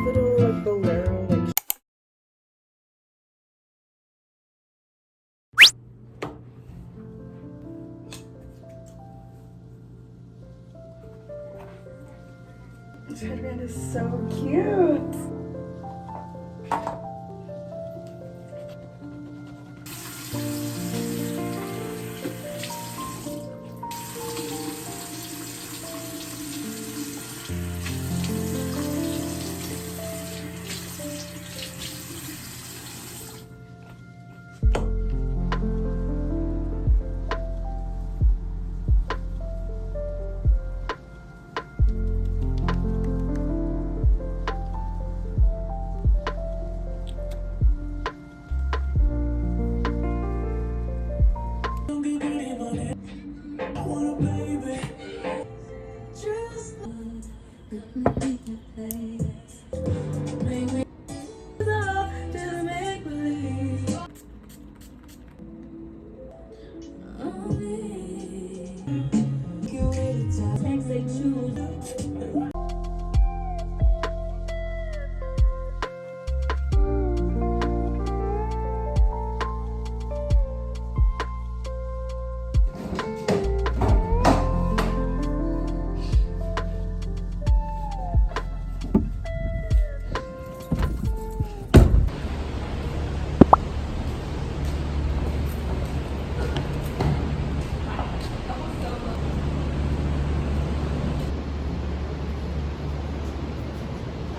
little like bolero like. This headband is so cute.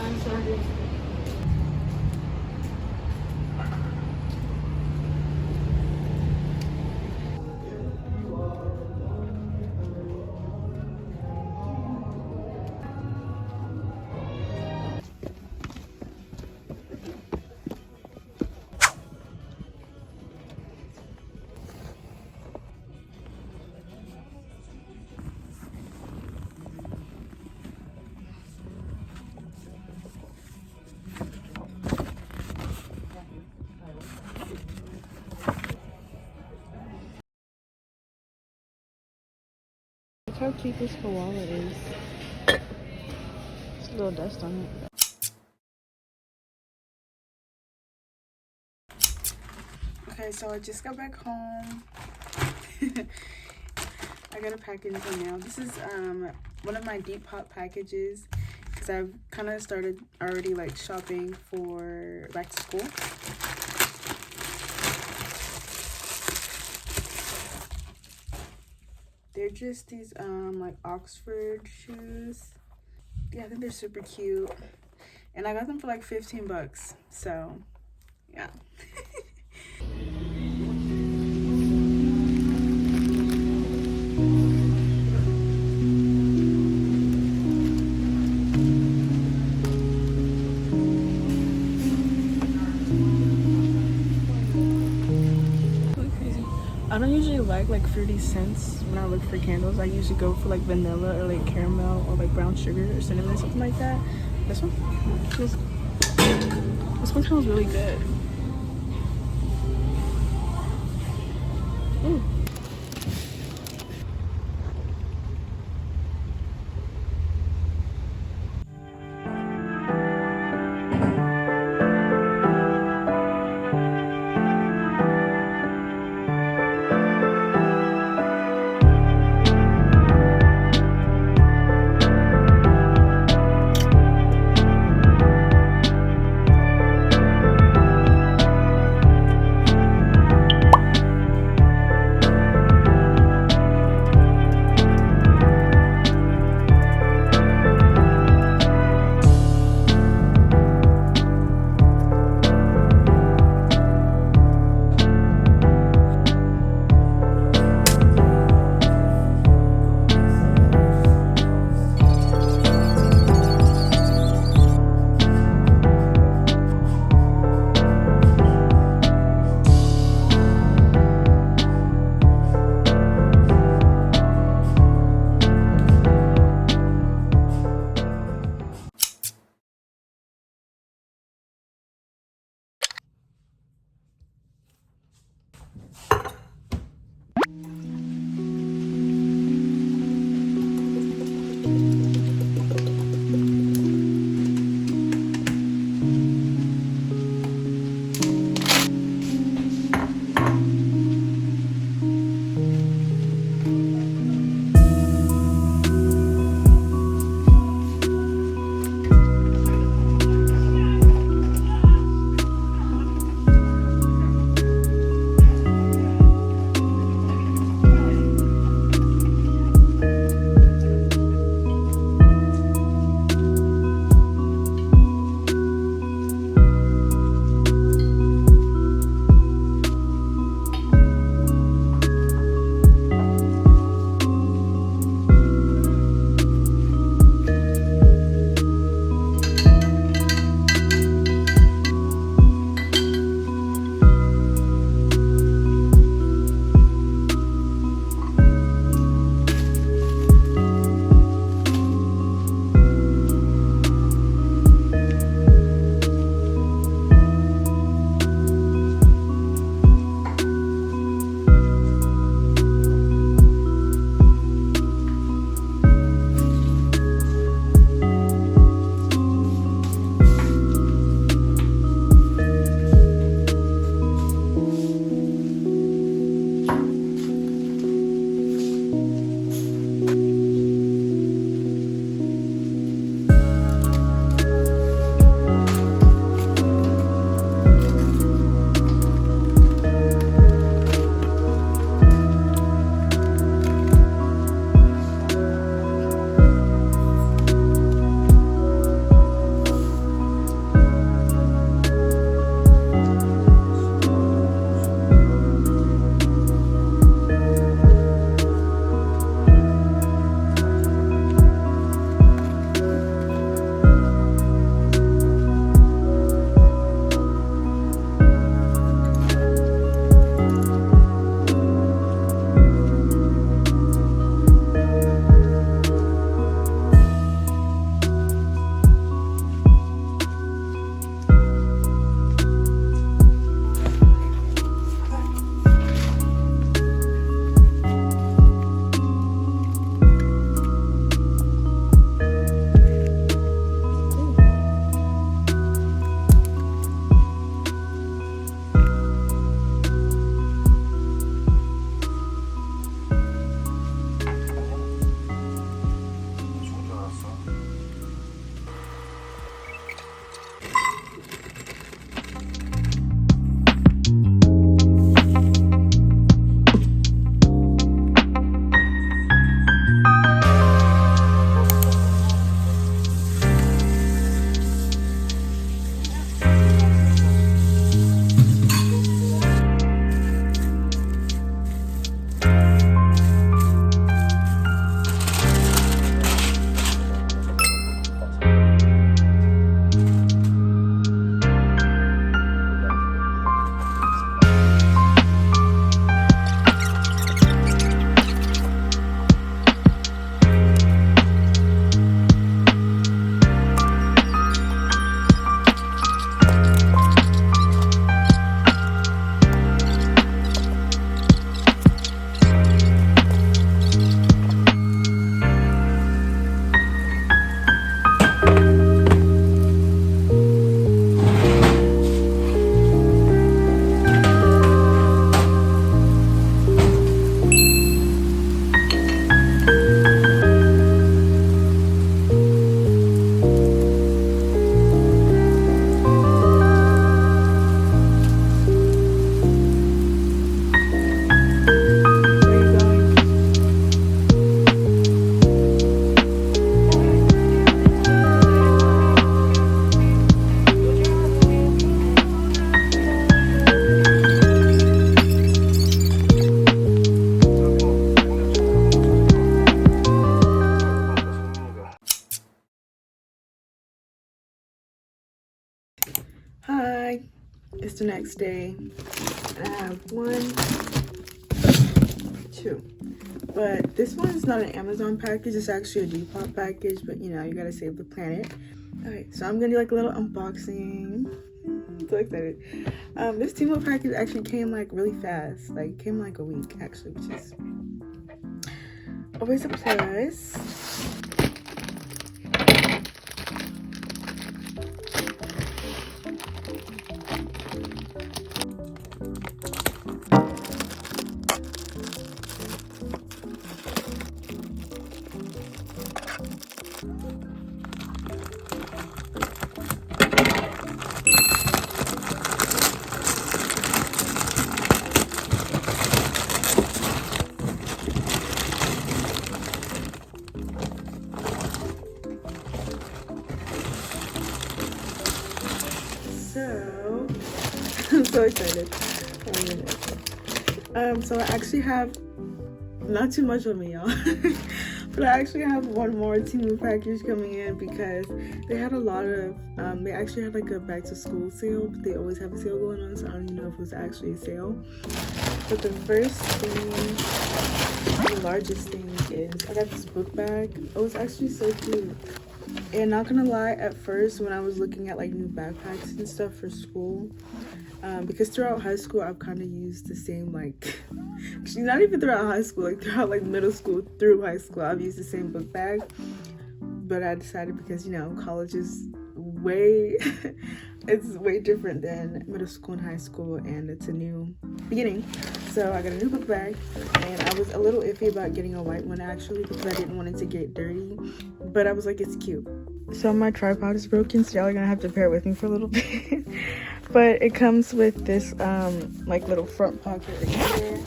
I'm sorry. Look how cute this koala is. There's a little dust on it. Okay, so I just got back home. I got a package in the mail. This is one of my Depop packages because I've kind of started already like shopping for back to school. They're just these like Oxford shoes. Yeah, I think they're super cute. And I got them for like 15 bucks. So, yeah. I don't usually like fruity scents when I look for candles. I usually go for like vanilla or like caramel or like brown sugar or cinnamon, something like that. This one smells really good. Ooh. Hi, it's the next day, and I have 1, 2. But this one is not an Amazon package, it's actually a Depop package, but you know, you gotta save the planet. Alright, so I'm gonna do like a little unboxing. I'm so excited. This Temu package actually came like really fast, like came like a week actually, which is always a plus. So I'm so excited. So I actually have not too much on me, y'all. But I actually have one more Temu package coming in because they had a lot of they actually had like a back to school sale, but they always have a sale going on, so I don't even know if it was actually a sale. But the first thing, the largest thing is I got this book bag. It was actually so cute. And not gonna lie, at first when I was looking at like new backpacks and stuff for school, because throughout high school I've kind of used the same, like actually not even throughout high school, like throughout like middle school through high school I've used the same book bag. But I decided, because you know college is way it's way different than middle school and high school, and it's a new beginning, so I got a new book bag. And I was a little iffy about getting a white one actually, because I didn't want it to get dirty, but I was like, it's cute. So my tripod is broken, so y'all are gonna have to bear with me for a little bit. But it comes with this like little front pocket right here.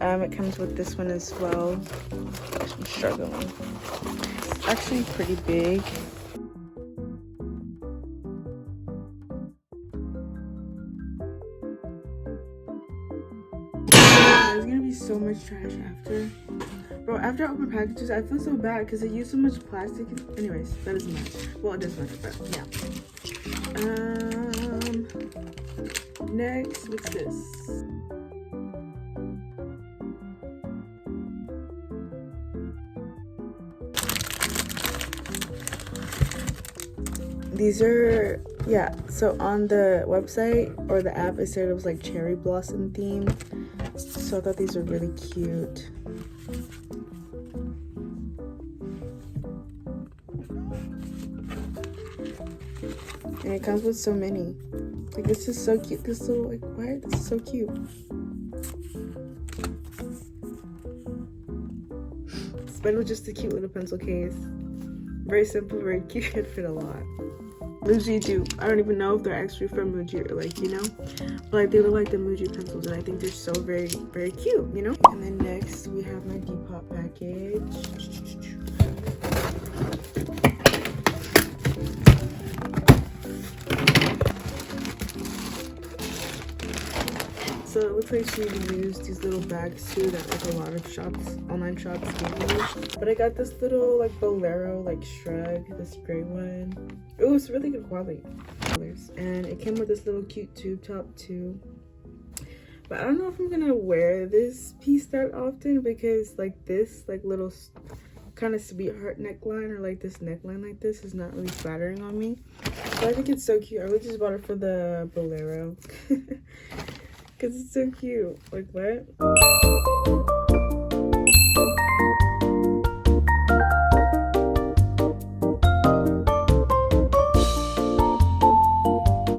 It comes with this one as well. I'm struggling. It's actually pretty big. There's gonna be so much trash after. Bro, after I open packages, I feel so bad because they use so much plastic. Anyways, that doesn't matter. Well, it does matter, but yeah. Next, what's this? These are, yeah, so on the website or the app it said it was like cherry blossom themed, so I thought these were really cute. And it comes with so many. Like, this is so cute. This little, like, what? This is so cute. But it was just a cute little pencil case. Very simple, very cute. It fit a lot. Muji too. I don't even know if they're actually from Muji or like, you know, but like they look like the Muji pencils, and I think they're so very, very cute, you know. And then next we have my Depop package. So it looks like she used these little bags too that like a lot of shops, online shops give you. But I got this little like bolero like shrug, this gray one. It was really good quality colors, and it came with this little cute tube top too. But I don't know if I'm gonna wear this piece that often, because like this like little kind of sweetheart neckline, or like this neckline like this, is not really flattering on me. But I think it's so cute. I really just bought it for the bolero. Because it's so cute. Like, what?